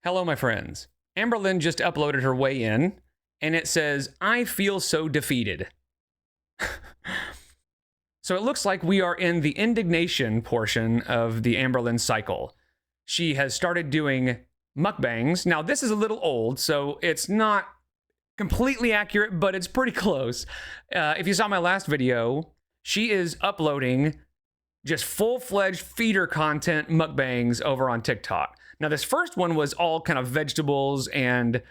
Hello, my friends. Amberlynn just uploaded her weigh-in, and it says, "I feel so defeated." So it looks like we are in the indignation portion of the Amberlynn cycle. She has started doing mukbangs. Now, this is a little old, so it's not completely accurate, but it's pretty close. If you saw my last video, she is uploading just full-fledged feeder content mukbangs over on TikTok. Now, this first one was all kind of vegetables and,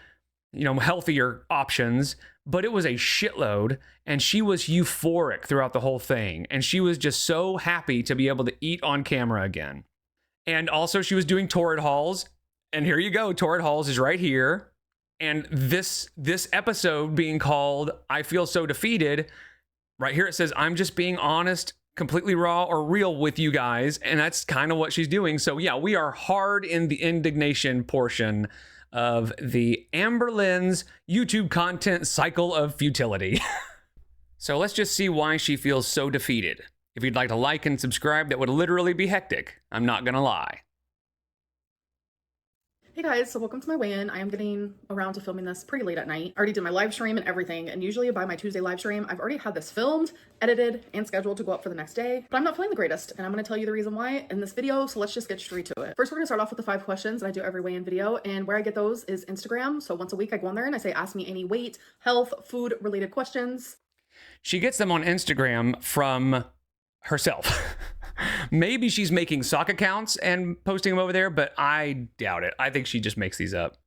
healthier options, but it was a shitload, and she was euphoric throughout the whole thing, and she was just so happy to be able to eat on camera again. And also, she was doing torrid hauls, and here you go, torrid hauls is right here. And this episode being called "I Feel So Defeated," right here it says, "I'm just being honest, completely raw or real with you guys," and that's kind of what she's doing. So yeah, we are hard in the indignation portion of the Amberlynn's YouTube content cycle of futility. So let's just see why she feels so defeated. If you'd like to like and subscribe, that would literally be hectic. I'm not gonna lie. Hey guys, so welcome to my weigh-in. I am getting around to filming this pretty late at night. I already did my live stream and everything, and usually by my Tuesday live stream, I've already had this filmed, edited, and scheduled to go up for the next day, but I'm not feeling the greatest, and I'm gonna tell you the reason why in this video, so let's just get straight to it. First, we're gonna start off with the 5 questions that I do every weigh-in video, and where I get those is Instagram. So once a week I go on there and I say, ask me any weight, health, food related questions. She gets them on Instagram from herself. Maybe she's making sock accounts and posting them over there, but I doubt it. I think she just makes these up.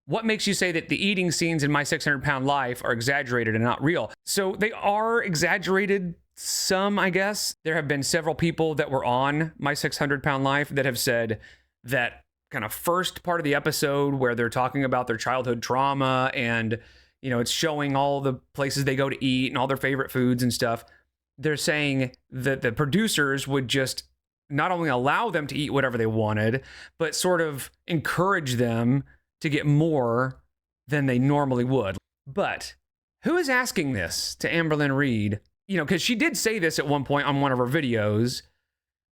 What makes you say that the eating scenes in My 600-Pound Life are exaggerated and not real? So they are exaggerated some, I guess. There have been several people that were on My 600-Pound Life that have said that kind of first part of the episode where they're talking about their childhood trauma and, it's showing all the places they go to eat and all their favorite foods and stuff. They're saying that the producers would just not only allow them to eat whatever they wanted, but sort of encourage them to get more than they normally would. But who is asking this to Amberlynn Reid? Because she did say this at one point on one of her videos,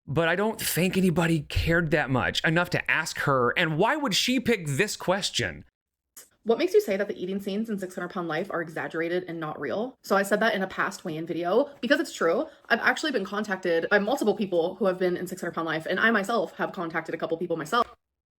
but I don't think anybody cared that much enough to ask her. And why would she pick this question? What makes you say that the eating scenes in 600-Pound Life are exaggerated and not real? So I said that in a past weigh-in video because it's true. I've actually been contacted by multiple people who have been in 600-Pound Life, and I myself have contacted a couple people myself.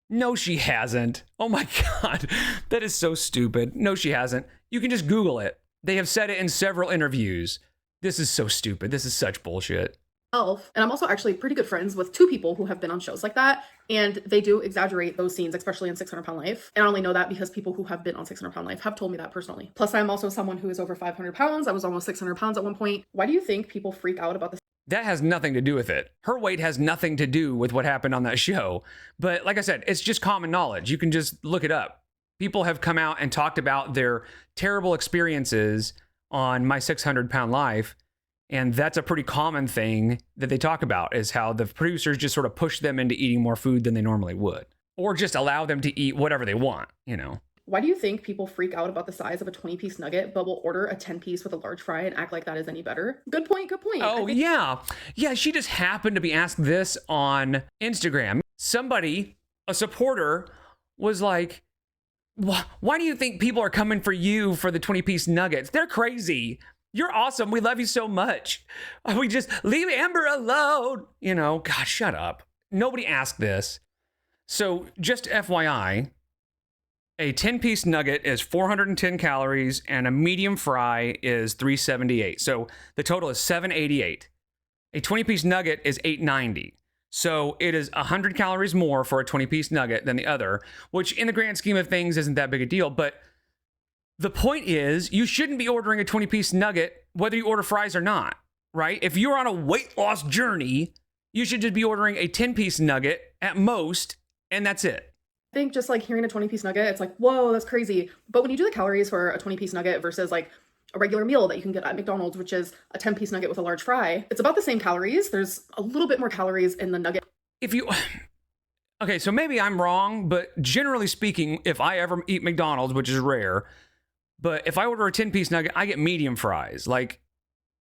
No, she hasn't. Oh my God, that is so stupid. No, she hasn't. You can just Google it. They have said it in several interviews. This is so stupid. This is such bullshit. And I'm also actually pretty good friends with 2 people who have been on shows like that, and they do exaggerate those scenes, especially in 600-Pound Life. And I only know that because people who have been on 600-Pound Life have told me that personally. Plus, I'm also someone who is over 500 pounds. I was almost 600 pounds at one point. Why do you think people freak out about this? That has nothing to do with it. Her weight has nothing to do with what happened on that show. But like I said, it's just common knowledge. You can just look it up. People have come out and talked about their terrible experiences on My 600-Pound Life. And that's a pretty common thing that they talk about, is how the producers just sort of push them into eating more food than they normally would, or just allow them to eat whatever they want, Why do you think people freak out about the size of a 20-piece nugget, but will order a 10-piece with a large fry and act like that is any better? Good point, good point. Oh, yeah. Yeah, she just happened to be asked this on Instagram. Somebody, a supporter, was like, why do you think people are coming for you for the 20-piece nuggets? They're crazy. You're awesome. We love you so much. We just leave Amber alone. God, shut up. Nobody asked this. So just FYI, a 10-piece nugget is 410 calories and a medium fry is 378. So the total is 788. A 20-piece nugget is 890. So it is 100 calories more for a 20-piece nugget than the other, which in the grand scheme of things isn't that big a deal. But the point is, you shouldn't be ordering a 20-piece nugget whether you order fries or not, right? If you're on a weight loss journey, you should just be ordering a 10-piece nugget at most, and that's it. I think just like hearing a 20-piece nugget, it's like, whoa, that's crazy. But when you do the calories for a 20-piece nugget versus like a regular meal that you can get at McDonald's, which is a 10-piece nugget with a large fry, it's about the same calories. There's a little bit more calories in the nugget. Okay, so maybe I'm wrong, but generally speaking, if I ever eat McDonald's, which is rare, but if I order a 10-piece nugget, I get medium fries. Like,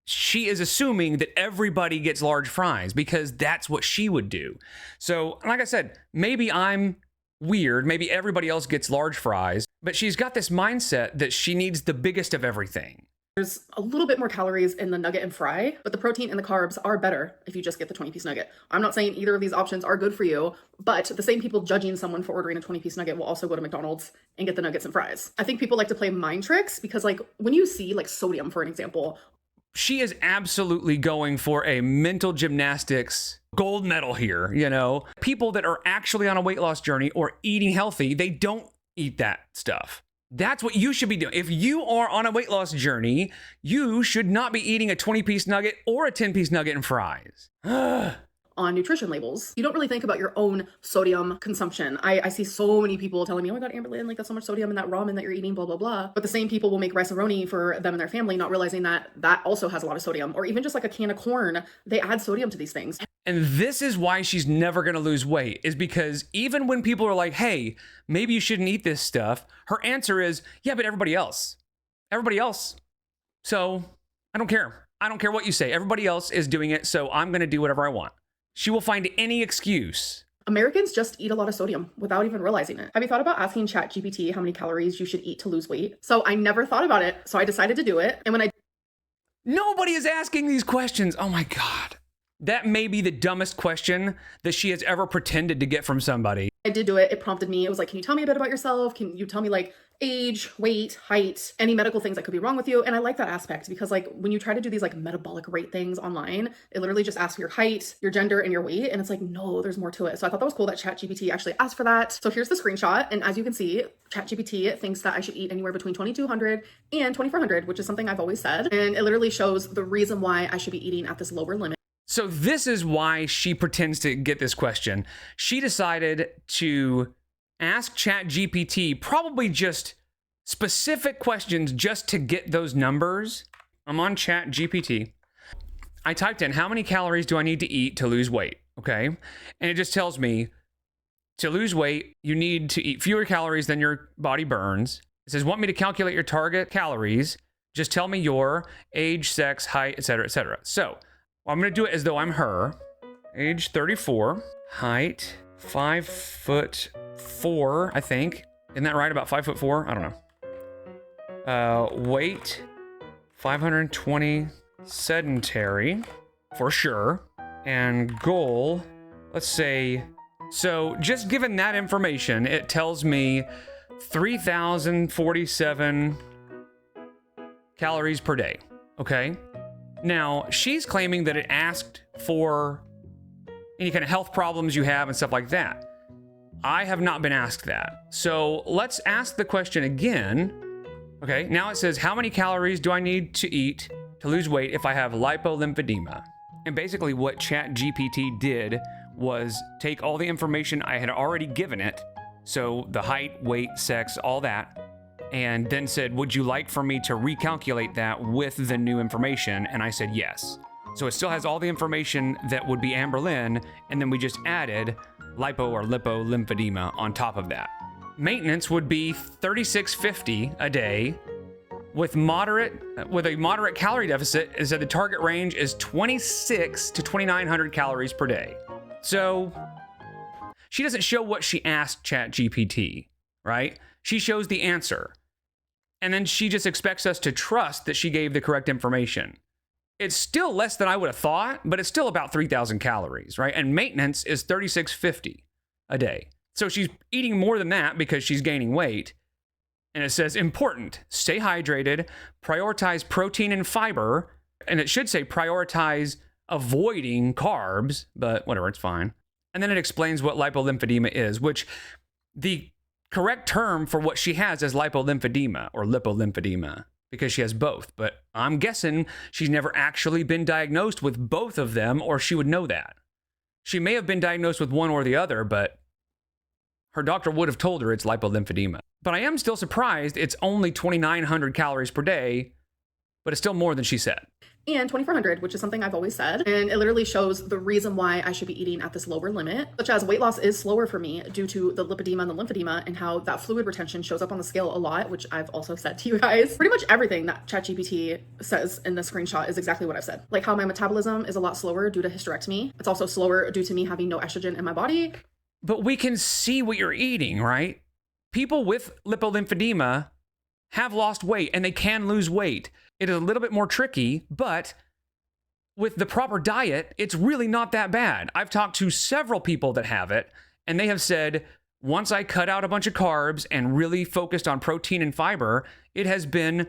she is assuming that everybody gets large fries because that's what she would do. So, like I said, maybe I'm weird. Maybe everybody else gets large fries, but she's got this mindset that she needs the biggest of everything. There's a little bit more calories in the nugget and fry, but the protein and the carbs are better if you just get the 20-piece nugget. I'm not saying either of these options are good for you, but the same people judging someone for ordering a 20-piece nugget will also go to McDonald's and get the nuggets and fries. I think people like to play mind tricks because, like, when you see like sodium, for an example, she is absolutely going for a mental gymnastics gold medal here. You know, people that are actually on a weight loss journey or eating healthy, they don't eat that stuff. That's what you should be doing. If you are on a weight loss journey, you should not be eating a 20-piece nugget or a 10-piece nugget and fries. On nutrition labels, you don't really think about your own sodium consumption. I see so many people telling me, oh my God, Amberlynn, like that's so much sodium in that ramen that you're eating, blah, blah, blah. But the same people will make rice-a-roni for them and their family, not realizing that that also has a lot of sodium. Or even just like a can of corn, they add sodium to these things. And this is why she's never going to lose weight, is because even when people are like, hey, maybe you shouldn't eat this stuff, her answer is, yeah, but everybody else. Everybody else. So I don't care. I don't care what you say. Everybody else is doing it, so I'm going to do whatever I want. She will find any excuse. Americans just eat a lot of sodium without even realizing it. Have you thought about asking ChatGPT how many calories you should eat to lose weight? So I never thought about it, so I decided to do it. And when I... Nobody is asking these questions. Oh my God. That may be the dumbest question that she has ever pretended to get from somebody. I did do it. It prompted me. It was like, can you tell me a bit about yourself? Can you tell me like age, weight, height, any medical things that could be wrong with you? And I like that aspect because like when you try to do these like metabolic rate things online, it literally just asks for your height, your gender, and your weight. And it's like, no, there's more to it. So I thought that was cool that ChatGPT actually asked for that. So here's the screenshot. And as you can see, ChatGPT thinks that I should eat anywhere between 2,200 and 2,400, which is something I've always said. And it literally shows the reason why I should be eating at this lower limit. So this is why she pretends to get this question. She decided to ask ChatGPT probably just specific questions just to get those numbers. I'm on ChatGPT. I typed in how many calories do I need to eat to lose weight, okay? And it just tells me to lose weight, you need to eat fewer calories than your body burns. It says, want me to calculate your target calories? Just tell me your age, sex, height, etc., etc. So I'm going to do it as though I'm her. Age 34, height 5'4", I think. Isn't that right? About 5'4"? I don't know. Weight 520, sedentary for sure. And goal, let's say, so just given that information, it tells me 3,047 calories per day. Okay. Now, she's claiming that it asked for any kind of health problems you have and stuff like that. I have not been asked that. So let's ask the question again. Okay, now it says, how many calories do I need to eat to lose weight if I have lipolymphedema? And basically what ChatGPT did was take all the information I had already given it, so the height, weight, sex, all that, and then said, would you like for me to recalculate that with the new information? And I said, yes. So it still has all the information that would be Amberlynn, and then we just added lipo or lipolymphedema on top of that. Maintenance would be 3,650 a day with a moderate calorie deficit. Is that the target range is 26 to 2,900 calories per day. So she doesn't show what she asked ChatGPT, right? She shows the answer. And then she just expects us to trust that she gave the correct information. It's still less than I would have thought, but it's still about 3,000 calories, right? And maintenance is 3,650 a day. So she's eating more than that because she's gaining weight. And it says, important, stay hydrated, prioritize protein and fiber. And it should say prioritize avoiding carbs, but whatever, it's fine. And then it explains what lipolymphedema is, which the correct term for what she has is lipolymphedema or lipolymphedema because she has both. But I'm guessing she's never actually been diagnosed with both of them, or she would know that. She may have been diagnosed with one or the other, but her doctor would have told her it's lipolymphedema. But I am still surprised it's only 2,900 calories per day, but it's still more than she said. And 2,400, which is something I've always said. And it literally shows the reason why I should be eating at this lower limit, such as weight loss is slower for me due to the lipedema and the lymphedema and how that fluid retention shows up on the scale a lot, which I've also said to you guys. Pretty much everything that ChatGPT says in the screenshot is exactly what I've said. Like how my metabolism is a lot slower due to hysterectomy. It's also slower due to me having no estrogen in my body. But we can see what you're eating, right? People with lipolymphedema have lost weight and they can lose weight. It is a little bit more tricky, but with the proper diet, it's really not that bad. I've talked to several people that have it, and they have said, once I cut out a bunch of carbs and really focused on protein and fiber, it has been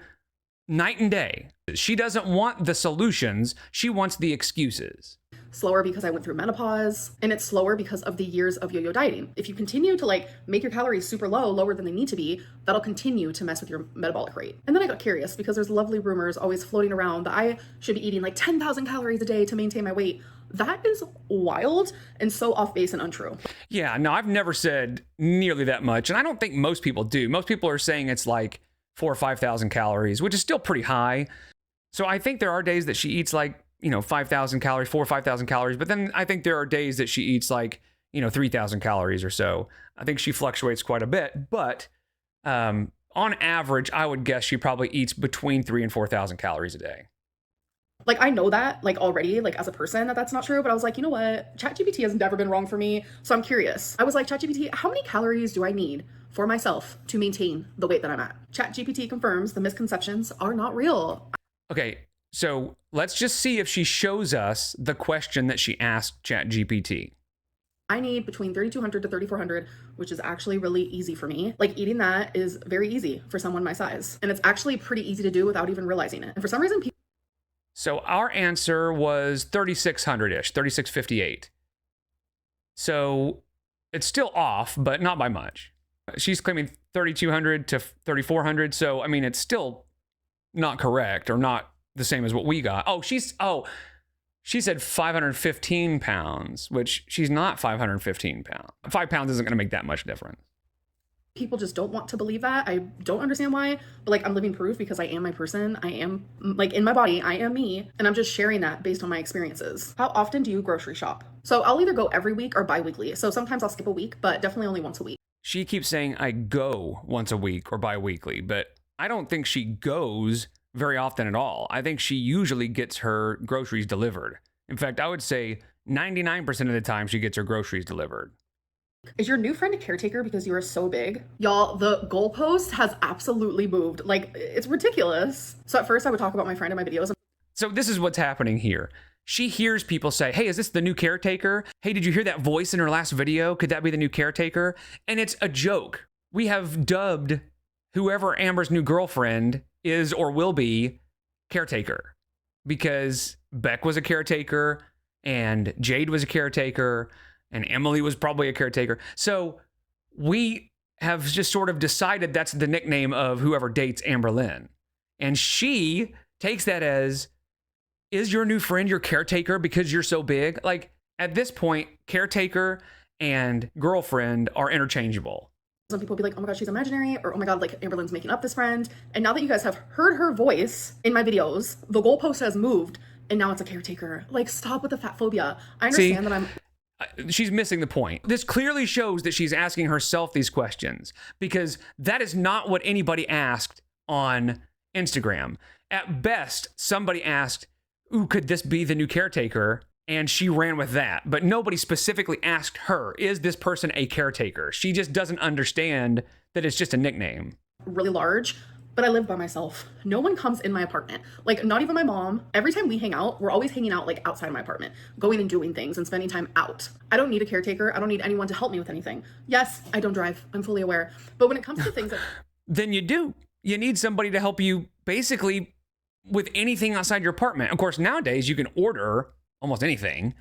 night and day. She doesn't want the solutions, she wants the excuses. Slower because I went through menopause, and it's slower because of the years of yo-yo dieting. If you continue to like make your calories super low, lower than they need to be, that'll continue to mess with your metabolic rate. And then I got curious because there's lovely rumors always floating around that I should be eating like 10,000 calories a day to maintain my weight. That is wild and so off base and untrue. Yeah, no, I've never said nearly that much, and I don't think most people do. Most people are saying it's like 4,000 or 5,000 calories, which is still pretty high. So I think there are days that she eats like 5,000 calories, 4,000 or 5,000 calories. But then I think there are days that she eats like, 3,000 calories or so. I think she fluctuates quite a bit. But on average, I would guess she probably eats between 3,000 and 4,000 calories a day. Like, I know that, like, already, like, as a person, that's not true. But I was like, you know what? ChatGPT has never been wrong for me. So I'm curious. I was like, ChatGPT, how many calories do I need for myself to maintain the weight that I'm at? ChatGPT confirms the misconceptions are not real. Okay. So let's just see if she shows us the question that she asked ChatGPT. I need between 3,200 to 3,400, which is actually really easy for me. Like, eating that is very easy for someone my size. And it's actually pretty easy to do without even realizing it. And for some reason, people... So our answer was 3,600-ish, 3,658. So it's still off, but not by much. She's claiming 3,200 to 3,400. So, I mean, it's still not correct or not the same as what we got. She said 515 pounds, which she's not 515 pounds. 5 pounds isn't going to make that much difference. People just don't want to believe that. I don't understand why, but like, I'm living proof because I am my person. I am like in my body, I am me. And I'm just sharing that based on my experiences. How often do you grocery shop? So I'll either go every week or bi-weekly. So sometimes I'll skip a week, but definitely only once a week. She keeps saying I go once a week or bi-weekly, but I don't think she goes very often at all. I think she usually gets her groceries delivered. In fact, I would say 99% of the time she gets her groceries delivered. Is your new friend a caretaker because you are so big? Y'all, the goalpost has absolutely moved. Like, it's ridiculous. So at first I would talk about my friend in my videos. So this is what's happening here. She hears people say, hey, is this the new caretaker? Hey, did you hear that voice in her last video? Could that be the new caretaker? And it's a joke. We have dubbed whoever Amber's new girlfriend is or will be caretaker, because Beck was a caretaker and Jade was a caretaker and Emily was probably a caretaker. So we have just sort of decided that's the nickname of whoever dates Amberlynn. And she takes that as, is your new friend your caretaker because you're so big? Like, at this point, caretaker and girlfriend are interchangeable. Some people be like, oh my God, she's imaginary, or oh my God, like Amberlynn's making up this friend. And now that you guys have heard her voice in my videos, the goalpost has moved and now it's a caretaker. Like, stop with the fat phobia. I understand that she's missing the point. This clearly shows that she's asking herself these questions, because that is not what anybody asked on Instagram. At best, somebody asked, ooh, could this be the new caretaker? And she ran with that. But nobody specifically asked her, is this person a caretaker? She just doesn't understand that it's just a nickname. Really large, but I live by myself. No one comes in my apartment. Like, not even my mom. Every time we hang out, we're always hanging out like outside my apartment, going and doing things and spending time out. I don't need a caretaker. I don't need anyone to help me with anything. Yes, I don't drive. I'm fully aware. But when it comes to things that... Then you do. You need somebody to help you basically with anything outside your apartment. Of course, nowadays you can order almost anything.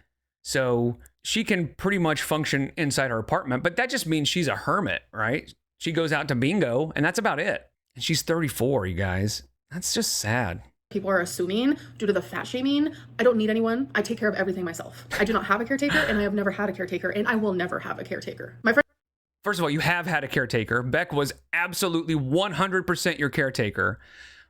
So she can pretty much function inside her apartment, but that just means she's a hermit, right? She goes out to bingo and that's about it. And she's 34, you guys. That's just sad. People are assuming due to the fat shaming, I don't need anyone. I take care of everything myself. I do not have a caretaker, and I have never had a caretaker, and I will never have a caretaker. My friend... First of all, you have had a caretaker. Beck was absolutely 100% your caretaker.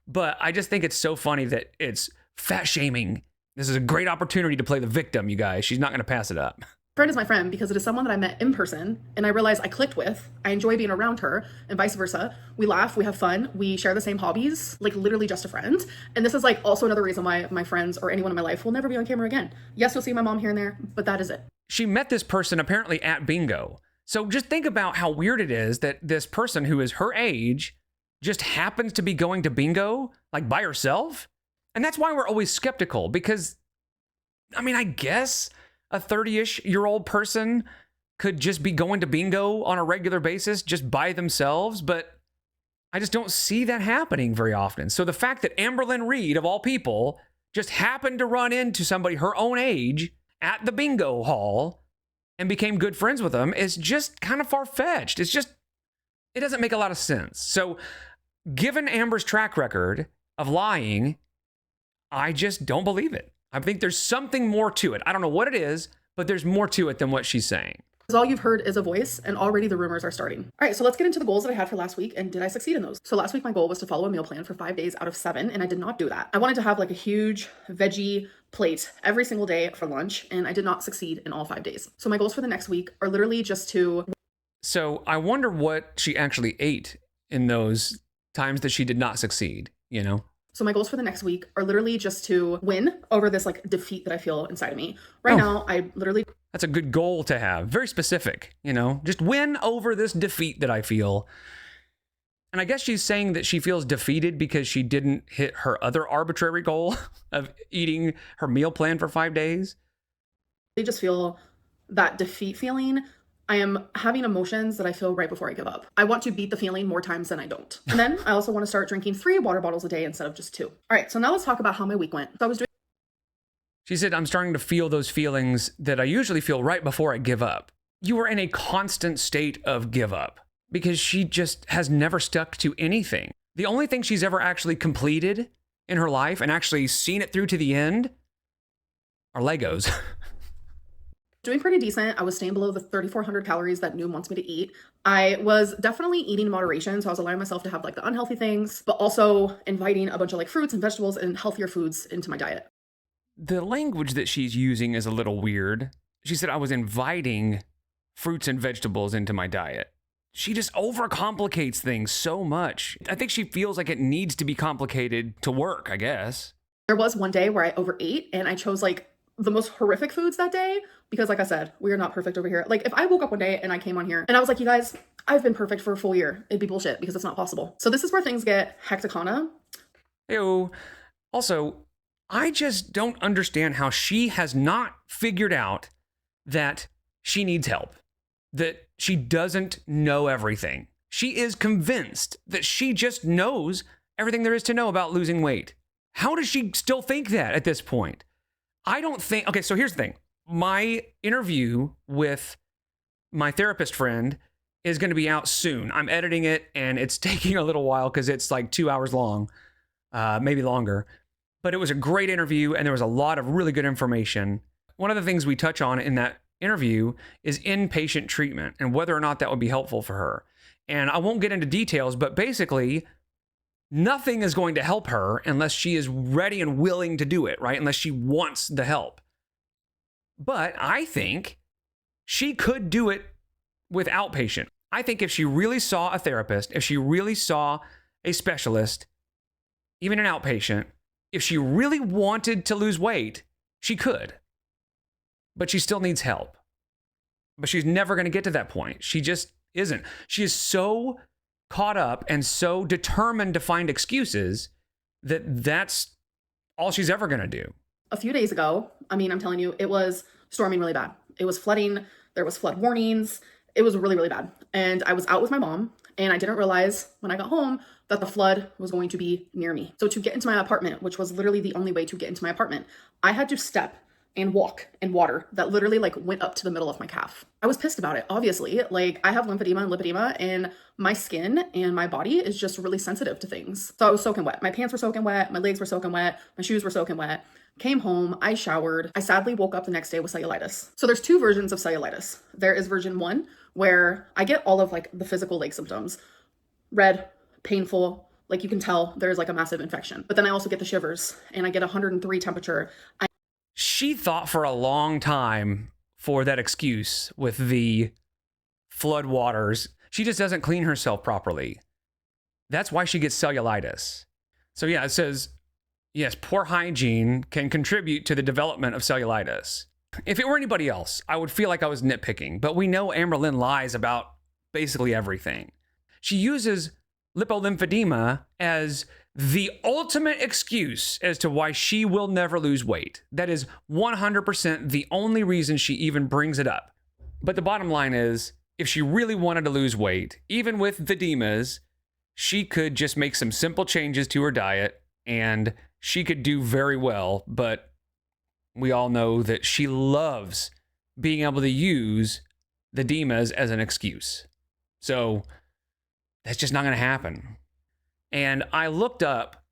But I just think it's so funny that it's fat shaming. This is a great opportunity to play the victim, you guys. She's not going to pass it up. Friend is my friend because it is someone that I met in person and I realized I clicked with. I enjoy being around her and vice versa. We laugh, we have fun, we share the same hobbies, like literally just a friend. And this is like also another reason why my friends or anyone in my life will never be on camera again. Yes, you'll see my mom here and there, but that is it. She met this person apparently at bingo. So just think about how weird it is that this person who is her age just happens to be going to bingo like by herself. And that's why we're always skeptical, because I mean, I guess a 30-ish-year-old person could just be going to bingo on a regular basis just by themselves, but I just don't see that happening very often. So the fact that Amberlynn Reed, of all people, just happened to run into somebody her own age at the bingo hall and became good friends with them is just kind of far-fetched. It doesn't make a lot of sense. So given Amber's track record of lying, I just don't believe it. I think there's something more to it. I don't know what it is, but there's more to it than what she's saying. Because all you've heard is a voice, and already the rumors are starting. All right, so let's get into the goals that I had for last week, and did I succeed in those? So last week, my goal was to follow a meal plan for 5 days out of 7, and I did not do that. I wanted to have like a huge veggie plate every single day for lunch, and I did not succeed in all 5 days. So my goals for the next week are literally just to... So I wonder what she actually ate in those times that she did not succeed, you know? So my goals for the next week are literally just to win over this like defeat that I feel inside of me. Right now, I literally... That's a good goal to have. Very specific, you know? Just win over this defeat that I feel. And I guess she's saying that she feels defeated because she didn't hit her other arbitrary goal of eating her meal plan for 5 days. I just feel that defeat feeling. I am having emotions that I feel right before I give up. I want to beat the feeling more times than I don't. And then I also want to start drinking 3 water bottles a day instead of just 2. All right, so now let's talk about how my week went. So I was doing... She said, I'm starting to feel those feelings that I usually feel right before I give up. You are in a constant state of give up because she just has never stuck to anything. The only thing she's ever actually completed in her life and actually seen it through to the end are Legos. Doing pretty decent. I was staying below the 3,400 calories that Noom wants me to eat. I was definitely eating in moderation, so I was allowing myself to have like the unhealthy things, but also inviting a bunch of like fruits and vegetables and healthier foods into my diet. The language that she's using is a little weird. She said I was inviting fruits and vegetables into my diet. She just overcomplicates things so much. I think she feels like it needs to be complicated to work, I guess. There was one day where I overate and I chose like the most horrific foods that day because, like I said, we are not perfect over here. Like if I woke up one day and I came on here and I was like, you guys, I've been perfect for a full year, it'd be bullshit because it's not possible. So this is where things get hecticana. Ew. Also, I just don't understand how she has not figured out that she needs help, that she doesn't know everything. She is convinced that she just knows everything there is to know about losing weight. How does she still think that at this point? I don't think... Okay, so here's the thing. My interview with my therapist friend is going to be out soon. I'm editing it, and it's taking a little while because it's like 2 hours long, maybe longer. But it was a great interview, and there was a lot of really good information. One of the things we touch on in that interview is inpatient treatment and whether or not that would be helpful for her. And I won't get into details, but basically, nothing is going to help her unless she is ready and willing to do it, right? Unless she wants the help. But I think she could do it with outpatient. I think if she really saw a therapist, if she really saw a specialist, even an outpatient, if she really wanted to lose weight, she could. But she still needs help. But she's never going to get to that point. She just isn't. She is so caught up and so determined to find excuses that that's all she's ever going to do. A few days ago, I mean, I'm telling you, it was storming really bad. It was flooding. There was flood warnings. It was really, really bad. And I was out with my mom, and I didn't realize when I got home that the flood was going to be near me. So to get into my apartment, which was literally the only way to get into my apartment, I had to step and walk in water that literally like went up to the middle of my calf. I was pissed about it, obviously. Like I have lymphedema and lipedema, and my skin and my body is just really sensitive to things. So I was soaking wet. My pants were soaking wet. My legs were soaking wet. My shoes were soaking wet. Came home, I showered. I sadly woke up the next day with cellulitis. So there's 2 versions of cellulitis. There is version 1 where I get all of like the physical like symptoms, red, painful, like you can tell there's like a massive infection. But then I also get the shivers and I get 103 temperature. She thought for a long time for that excuse with the flood waters. She just doesn't clean herself properly. That's why she gets cellulitis. So yeah, it says, yes, poor hygiene can contribute to the development of cellulitis. If it were anybody else, I would feel like I was nitpicking, but we know Amberlynn lies about basically everything. She uses lipolymphedema as the ultimate excuse as to why she will never lose weight. That is 100% the only reason she even brings it up. But the bottom line is, if she really wanted to lose weight, even with the edemas, she could just make some simple changes to her diet and she could do very well. But we all know that she loves being able to use the edemas as an excuse. So that's just not going to happen. And I looked up,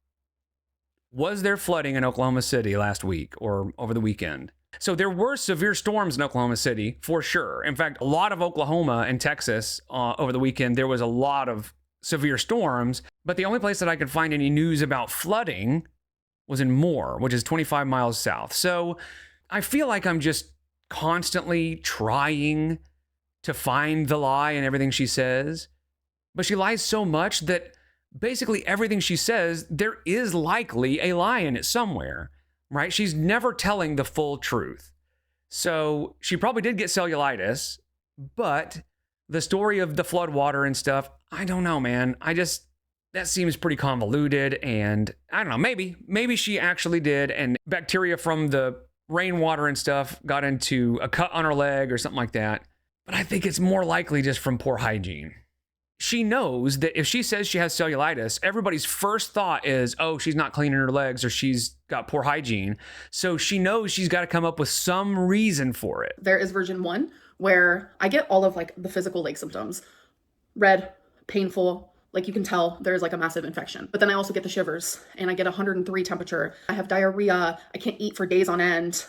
was there flooding in Oklahoma City last week or over the weekend? So there were severe storms in Oklahoma City, for sure. In fact, a lot of Oklahoma and Texas over the weekend, there was a lot of severe storms. But the only place that I could find any news about flooding was in Moore, which is 25 miles south. So I feel like I'm just constantly trying to find the lie in everything she says. But she lies so much that basically everything she says, there is likely a lie in it somewhere, right? She's never telling the full truth. So she probably did get cellulitis, but the story of the flood water and stuff, I don't know, man. That seems pretty convoluted, and I don't know, maybe she actually did, and bacteria from the rainwater and stuff got into a cut on her leg or something like that. But I think it's more likely just from poor hygiene. She knows that if she says she has cellulitis, everybody's first thought is, oh, she's not cleaning her legs or she's got poor hygiene. So she knows she's got to come up with some reason for it. There is version 1 where I get all of like the physical leg symptoms. Red, painful, like you can tell there's like a massive infection. But then I also get the shivers and I get 103 temperature. I have diarrhea. I can't eat for days on end.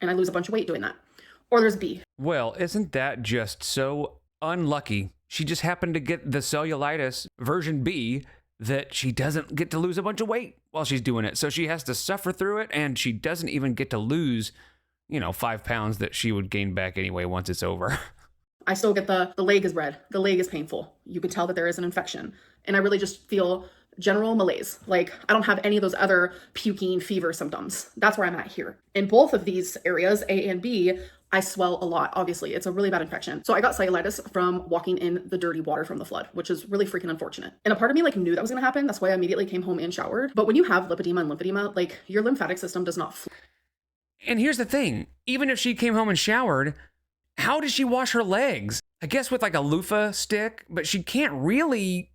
And I lose a bunch of weight doing that. Or there's B. Well, isn't that just so unlucky? She just happened to get the cellulitis version B that she doesn't get to lose a bunch of weight while she's doing it. So she has to suffer through it, and she doesn't even get to lose, 5 pounds that she would gain back anyway once it's over. I still get the leg is red. The leg is painful. You can tell that there is an infection. And I really just feel general malaise. Like I don't have any of those other puking fever symptoms. That's where I'm at here. In both of these areas, A and B, I swell a lot. Obviously, it's a really bad infection. So I got cellulitis from walking in the dirty water from the flood, which is really freaking unfortunate. And a part of me knew that was going to happen. That's why I immediately came home and showered. But when you have lipedema and lymphedema, your lymphatic system does not flow. And here's the thing. Even if she came home and showered, how does she wash her legs? I guess with a loofah stick, but she can't really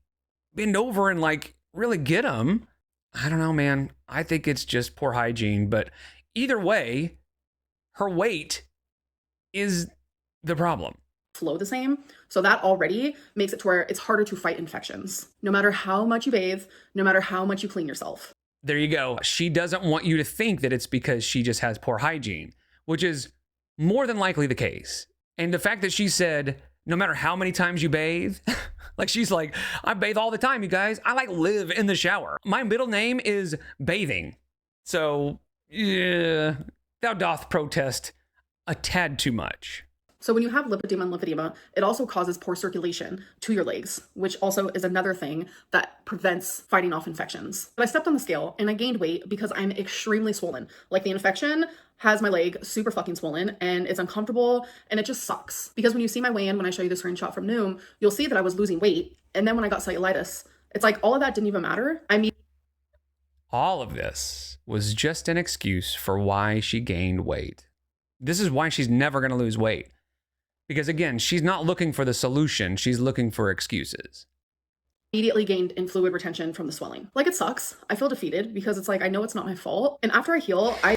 bend over and really get them. I don't know, man. I think it's just poor hygiene. But either way, her weight is the problem. Flow the same. So that already makes it to where it's harder to fight infections. No matter how much you bathe, no matter how much you clean yourself. There you go. She doesn't want you to think that it's because she just has poor hygiene, which is more than likely the case. And the fact that she said, no matter how many times you bathe, she's like, I bathe all the time, you guys. I live in the shower. My middle name is Bathing. So, yeah, thou doth protest a tad too much. So when you have lipedema and lymphedema, it also causes poor circulation to your legs, which also is another thing that prevents fighting off infections. But I stepped on the scale and I gained weight because I'm extremely swollen. The infection has my leg super fucking swollen and it's uncomfortable and it just sucks. Because when you see my weigh-in, when I show you the screenshot from Noom, you'll see that I was losing weight. And then when I got cellulitis, it's all of that didn't even matter. All of this was just an excuse for why she gained weight. This is why she's never going to lose weight. Because again, she's not looking for the solution. She's looking for excuses. Immediately gained in fluid retention from the swelling. It sucks. I feel defeated because it's I know it's not my fault. And after I heal, I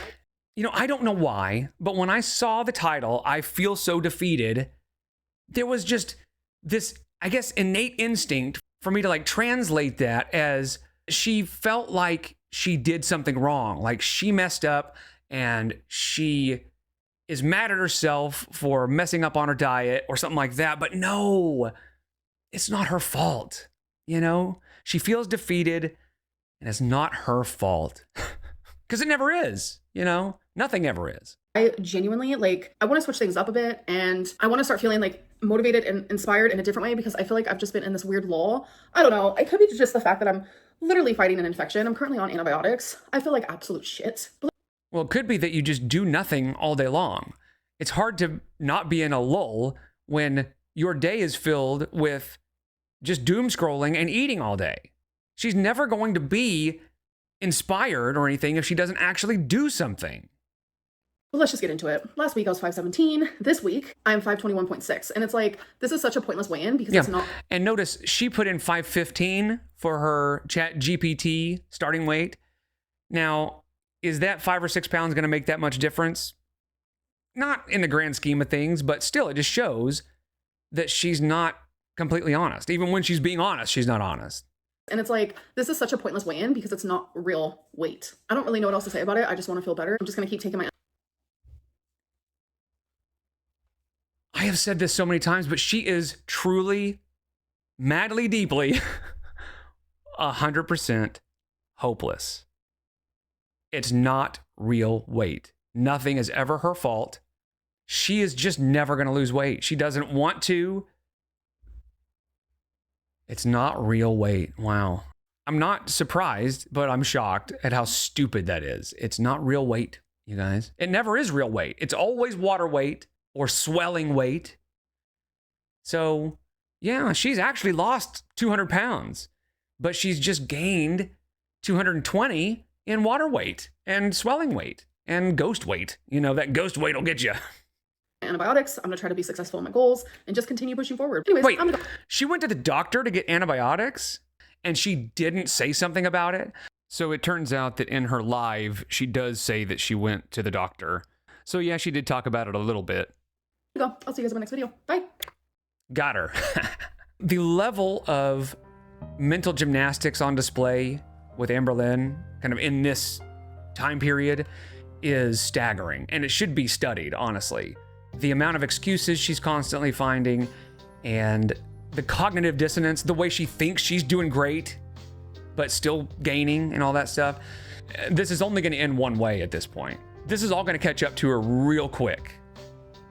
don't know why, but when I saw the title, I feel so defeated, there was just this, I guess, innate instinct for me to translate that as she felt like she did something wrong. She messed up and she is mad at herself for messing up on her diet or something like that. But no, it's not her fault. She feels defeated and it's not her fault because it never is, nothing ever is. I genuinely I want to switch things up a bit and I want to start feeling motivated and inspired in a different way because I feel I've just been in this weird lull. I don't know. It could be just the fact that I'm literally fighting an infection. I'm currently on antibiotics. I feel like absolute shit. Well, it could be that you just do nothing all day long. It's hard to not be in a lull when your day is filled with just doom scrolling and eating all day. She's never going to be inspired or anything if she doesn't actually do something. But let's just get into it. Last week I was 517. This week I'm 521.6. And it's like, this is such a pointless weigh-in because it's not. And notice she put in 515 for her Chat GPT starting weight. Now, is that 5 or 6 pounds going to make that much difference? Not in the grand scheme of things, but still, it just shows that she's not completely honest. Even when she's being honest, she's not honest. And it's like, this is such a pointless weigh-in because it's not real weight. I don't really know what else to say about it. I just want to feel better. I'm just going to keep taking my... I have said this so many times, but she is truly, madly, deeply, 100% hopeless. It's not real weight. Nothing is ever her fault. She is just never going to lose weight. She doesn't want to. It's not real weight. Wow. I'm not surprised, but I'm shocked at how stupid that is. It's not real weight, you guys. It never is real weight. It's always water weight or swelling weight. So, yeah, she's actually lost 200 pounds, but she's just gained 220 in water weight and swelling weight and ghost weight. You know, that ghost weight will get you. Antibiotics. I'm going to try to be successful in my goals and just continue pushing forward. Anyways, wait, she went to the doctor to get antibiotics and she didn't say something about it. So it turns out that in her live, she does say that she went to the doctor. So yeah, she did talk about it a little bit. Go. I'll see you guys in my next video. Bye. Got her. The level of mental gymnastics on display with Amberlynn, kind of in this time period, is staggering. And it should be studied, honestly. The amount of excuses she's constantly finding and the cognitive dissonance, the way she thinks she's doing great, but still gaining and all that stuff. This is only going to end one way at this point. This is all going to catch up to her real quick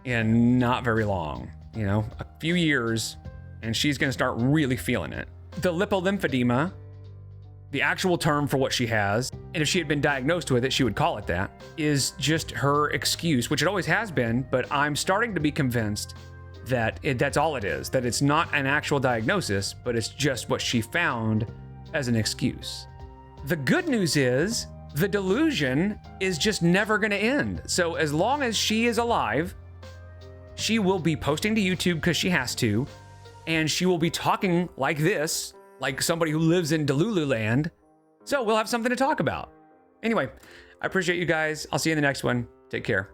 and not very long, you know, a few years, and she's going to start really feeling it. The lipolymphedema, the actual term for what she has, and if she had been diagnosed with it, she would call it that, is just her excuse, which it always has been, but I'm starting to be convinced that that's all it is, that it's not an actual diagnosis, but it's just what she found as an excuse. The good news is the delusion is just never going to end. So as long as she is alive, she will be posting to YouTube because she has to, and she will be talking like this, like somebody who lives in Delulu land. So we'll have something to talk about. Anyway, I appreciate you guys. I'll see you in the next one. Take care.